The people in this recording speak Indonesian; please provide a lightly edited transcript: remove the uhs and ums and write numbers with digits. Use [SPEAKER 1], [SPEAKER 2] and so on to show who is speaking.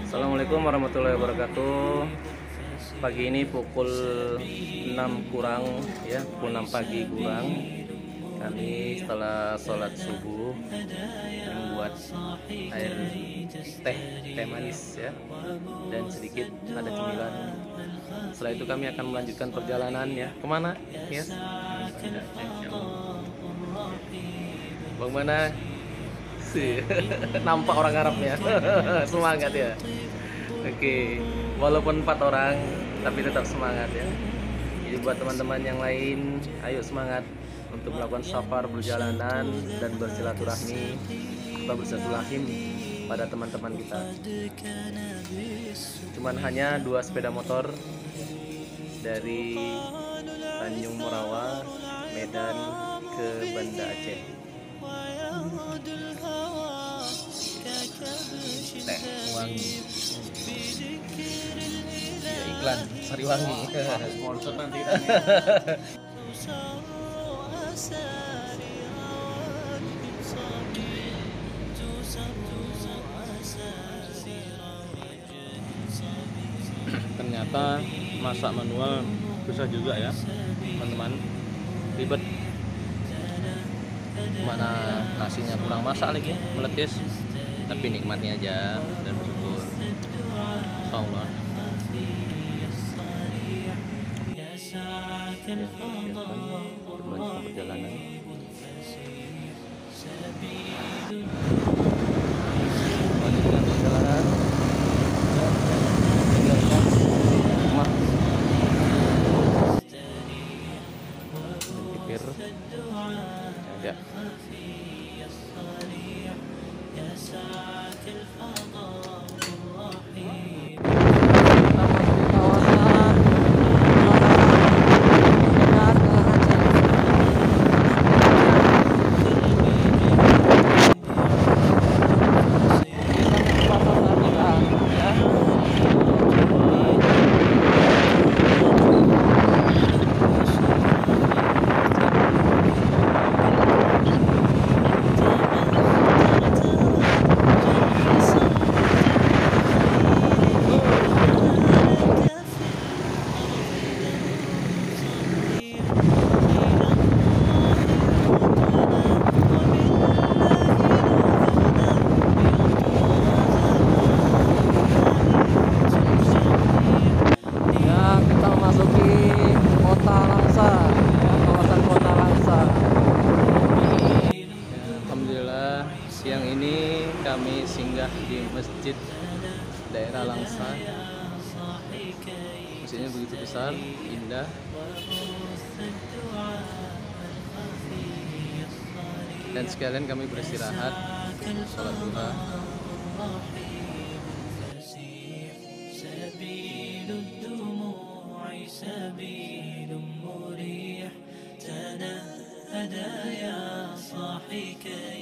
[SPEAKER 1] Assalamualaikum warahmatullahi wabarakatuh. Pagi ini pukul 6 kurang ya, pukul 6 pagi kurang. Kami setelah sholat subuh membuat air teh manis ya, dan sedikit ada cemilan. Setelah itu kami akan melanjutkan perjalanan ya. Kemana ya? Bang mana? Sih, nampak orang Arab ya. Semangat ya. Oke, walaupun 4 orang tapi tetap semangat ya. Jadi buat teman-teman yang lain, ayo semangat untuk melakukan safar perjalanan dan bersilaturahmi atau bersilaturahim pada teman-teman kita. Cuman hanya 2 sepeda motor dari Tanjung Morawa, Medan ke Banda Aceh. Teh wangi ya, iklan Sariwangi sponsor nanti. Ternyata masak manual susah juga ya teman-teman, ribet. Mana nasinya kurang masak lagi, meletis. Tapi nikmatnya aja dan bersyukur. Insyaallah. Melanjutkan perjalanan. Melanjutkan perjalanan. Tinggalkan rumah. Pikir ada. Siang ini kami singgah di masjid daerah Langsa. Masjidnya begitu besar, indah. Dan sekalian kami beristirahat, sholat duha. سبيل مريح تنهدى يا صاحي كي